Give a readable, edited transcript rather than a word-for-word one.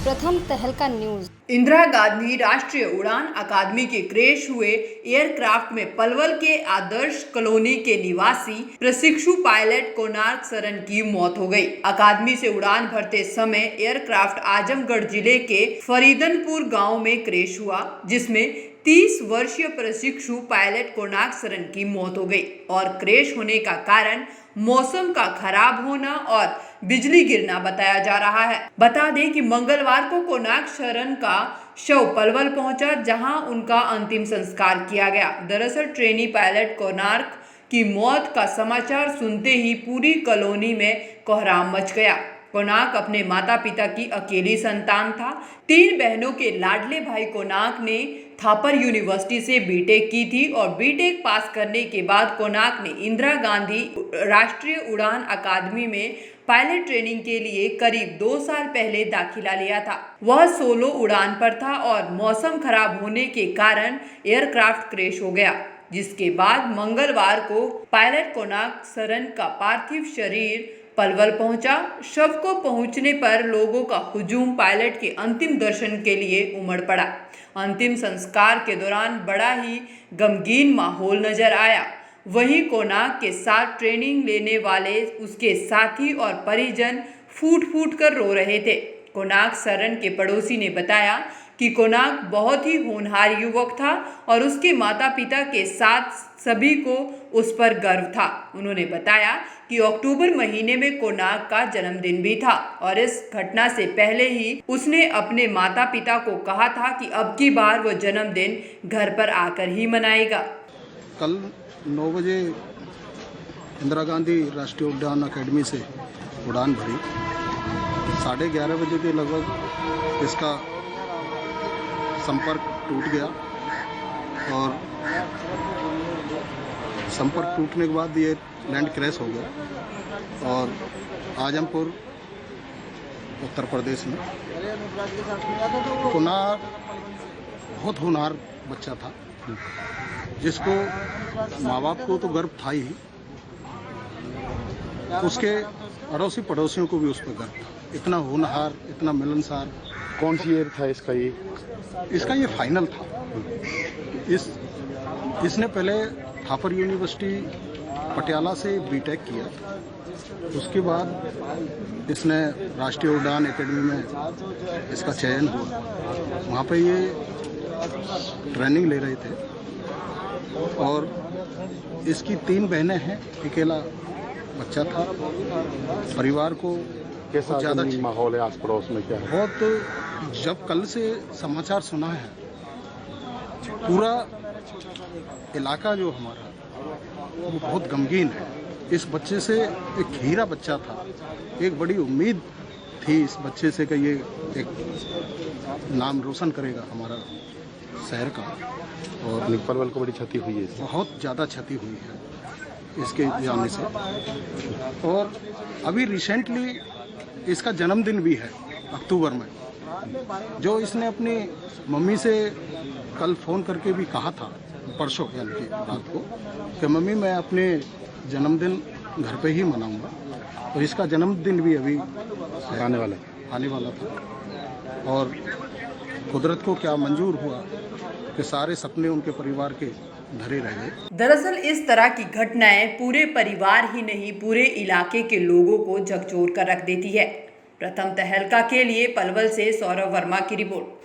प्रथम तहलका न्यूज। इंदिरा गांधी राष्ट्रीय उड़ान अकादमी के क्रैश हुए एयरक्राफ्ट में पलवल के आदर्श कॉलोनी के निवासी प्रशिक्षु पायलट कोणार्क सरन की मौत हो गई। अकादमी से उड़ान भरते समय एयरक्राफ्ट आजमगढ़ जिले के फरीदनपुर गांव में क्रैश हुआ, जिसमें 30 वर्षीय प्रशिक्षु पायलट कोणार्क सरन की मौत हो गई और क्रैश होने का कारण मौसम का खराब होना और बिजली गिरना बताया जा रहा है। बता दें कि मंगलवार को कोणार्क सरन का शव पलवल पहुंचा, जहां उनका अंतिम संस्कार किया गया। दरअसल ट्रेनी पायलट कोणार्क की मौत का समाचार सुनते ही पूरी कॉलोनी में कोहराम मच गया। कोणार्क अपने माता पिता की अकेली संतान था। 3 बहनों के लाडले भाई कोणार्क ने थापर यूनिवर्सिटी से बीटेक की थी और बीटेक पास करने के बाद कोणार्क ने इंदिरा गांधी राष्ट्रीय उड़ान अकादमी में पायलट ट्रेनिंग के लिए करीब 2 साल पहले दाखिला लिया था। वह सोलो उड़ान पर था और मौसम खराब होने के कारण एयरक्राफ्ट क्रैश हो गया, जिसके बाद मंगलवार को पायलट कोणार्क सरन का पार्थिव शरीर पलवल पहुंचा। शव को पहुंचने पर लोगों का हुजूम पायलट के अंतिम दर्शन के लिए उमड़ पड़ा। अंतिम संस्कार के दौरान बड़ा ही गमगीन माहौल नजर आया। वहीं कोणार्क के साथ ट्रेनिंग लेने वाले उसके साथी और परिजन फूट फूट कर रो रहे थे। कोणार्क सरन के पड़ोसी ने बताया कि कोणार्क बहुत ही होनहार युवक था और उसके माता पिता के साथ सभी को उस पर गर्व था। उन्होंने बताया कि अक्टूबर महीने में कोणार्क का जन्मदिन भी था और इस घटना से पहले ही उसने अपने माता पिता को कहा था कि अब की बार वो जन्मदिन घर पर आकर ही मनाएगा। कल 9 बजे इंदिरा गांधी राष्ट्रीय उड़ान अकादमी से उड़ान भरी। 11:30 बजे के लगभग इसका संपर्क टूट गया और संपर्क टूटने के बाद ये लैंड क्रैश हो गया और आजमपुर उत्तर प्रदेश में। कोणार्क बहुत होनहार बच्चा था, जिसको माँ बाप को तो गर्व था ही, उसके अड़ोसी पड़ोसियों को भी उस पर गर्व था। इतना होनहार, इतना मिलनसार। कौन सी ईयर था इसका? ये फाइनल था। इसने पहले थापर यूनिवर्सिटी पटियाला से बीटेक किया, उसके बाद इसने राष्ट्रीय उड़ान अकादमी में इसका चयन हुआ। वहाँ पे ये ट्रेनिंग ले रहे थे और इसकी 3 बहनें हैं, अकेला बच्चा था। परिवार को कैसा ज़्यादा माहौल है आस पड़ोस में? क्या है? बहुत, जब कल से समाचार सुना है, पूरा इलाका जो हमारा वो बहुत गमगीन है। इस बच्चे से एक हीरा बच्चा था, एक बड़ी उम्मीद थी इस बच्चे से कि ये एक नाम रोशन करेगा हमारा शहर का। और पलवल को बड़ी क्षति हुई है, बहुत ज़्यादा क्षति हुई है इसके जाने से। और अभी रिसेंटली इसका जन्मदिन भी है अक्टूबर में, जो इसने अपनी मम्मी से कल फ़ोन करके भी कहा था, परसों यानी कि रात को, कि मम्मी मैं अपने जन्मदिन घर पे ही मनाऊंगा। तो इसका जन्मदिन भी अभी आने वाला था और कुदरत को क्या मंजूर हुआ कि सारे सपने उनके परिवार के धरे रह गए। दरअसल इस तरह की घटनाएं पूरे परिवार ही नहीं, पूरे इलाके के लोगों को झकझोर कर रख देती है। प्रथम तहलका के लिए पलवल से सौरभ वर्मा की रिपोर्ट।